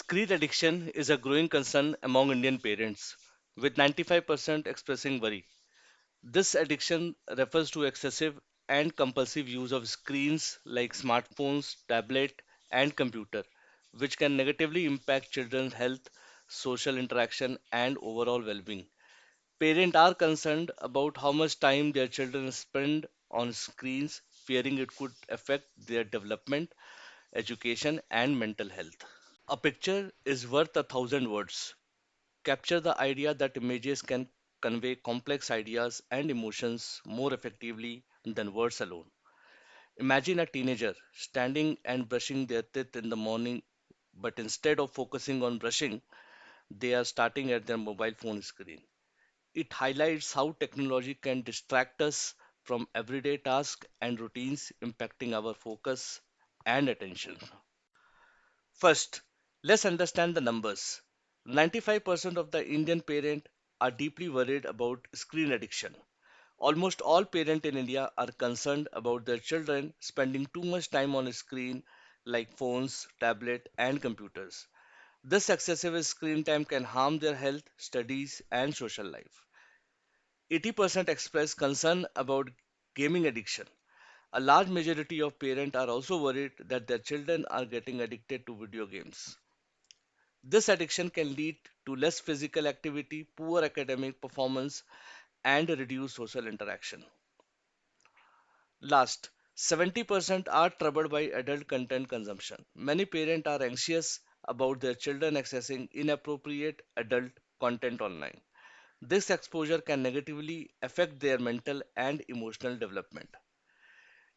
Screen addiction is a growing concern among Indian parents, with 95% expressing worry. This addiction refers to excessive and compulsive use of screens like smartphones, tablet, and computer, which can negatively impact children's health, social interaction, and overall well-being. Parents are concerned about how much time their children spend on screens, fearing it could affect their development, education, and mental health. A picture is worth a thousand words. Capture the idea that images can convey complex ideas and emotions more effectively than words alone. Imagine a teenager standing and brushing their teeth in the morning, but instead of focusing on brushing, they are starting at their mobile phone screen. It highlights how technology can distract us from everyday tasks and routines, impacting our focus and attention. First, let's understand the numbers. 95% of the Indian parents are deeply worried about screen addiction. Almost all parents in India are concerned about their children spending too much time on a screen like phones, tablet, and computers. This excessive screen time can harm their health, studies, and social life. 80% express concern about gaming addiction. A large majority of parents are also worried that their children are getting addicted to video games. This addiction can lead to less physical activity, poor academic performance, and reduced social interaction. Last, 70% are troubled by adult content consumption. Many parents are anxious about their children accessing inappropriate adult content online. This exposure can negatively affect their mental and emotional development.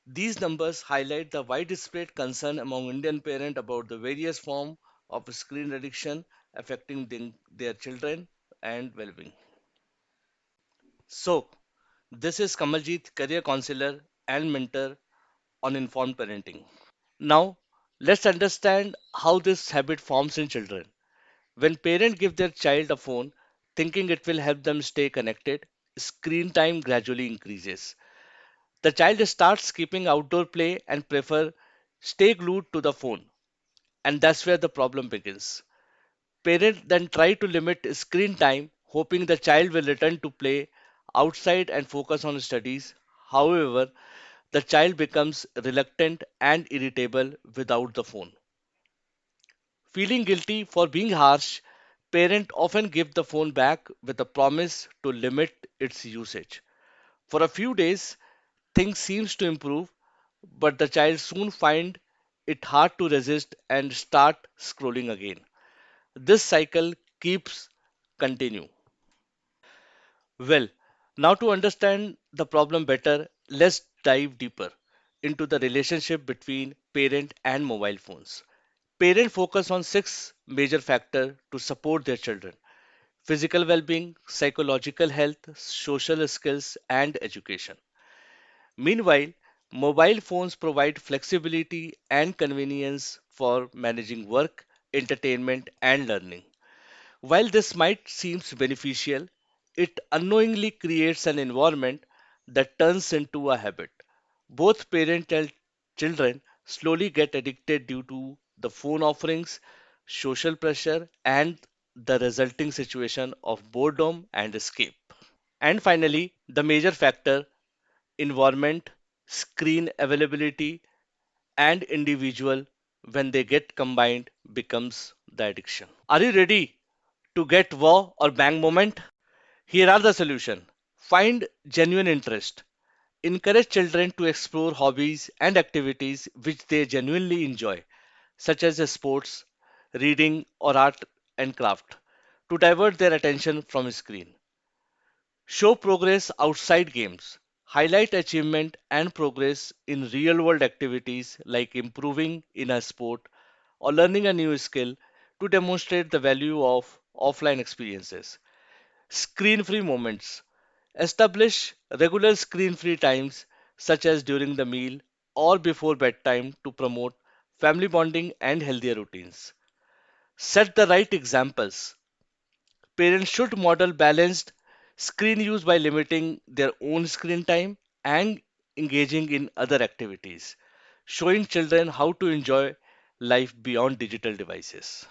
These numbers highlight the widespread concern among Indian parents about the various forms of screen addiction affecting their children and well-being. So, this is Kamaljeet, career counselor and mentor on informed parenting. Now, let's understand how this habit forms in children. When parents give their child a phone, thinking it will help them stay connected, screen time gradually increases. The child starts skipping outdoor play and prefer stay glued to the phone. And that's where the problem begins. Parents then try to limit screen time, hoping the child will return to play outside and focus on studies. However, the child becomes reluctant and irritable without the phone. Feeling guilty for being harsh, parents often give the phone back with a promise to limit its usage. For a few days, things seems to improve, but the child soon find it hard to resist and start scrolling again. This cycle keeps continue. Well, now to understand the problem better, let's dive deeper into the relationship between parent and mobile phones. Parents focus on six major factors to support their children: physical well being, psychological health, social skills, and education. Meanwhile, mobile phones provide flexibility and convenience for managing work, entertainment, and learning. While this might seem beneficial, it unknowingly creates an environment that turns into a habit. Both parent and children slowly get addicted due to the phone offerings, social pressure, and the resulting situation of boredom and escape. And finally, the major factor: environment, screen availability, and individual, when they get combined, becomes the addiction. Are you ready to get wow or bang moment? Here are the solution. Find genuine interest. Encourage children to explore hobbies and activities which they genuinely enjoy, such as sports, reading, or art and craft, to divert their attention from screen. Show progress outside games. Highlight achievement and progress in real world activities like improving in a sport or learning a new skill to demonstrate the value of offline experiences. Screen free moments. Establish regular screen free times, such as during the meal or before bedtime, to promote family bonding and healthier routines. Set the right examples. Parents should model balanced screen use by limiting their own screen time and engaging in other activities, showing children how to enjoy life beyond digital devices.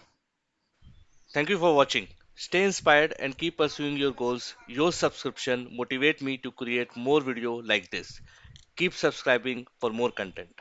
Thank you for watching. Stay inspired and keep pursuing your goals. Your subscription motivate me to create more video like this. Keep subscribing for more content.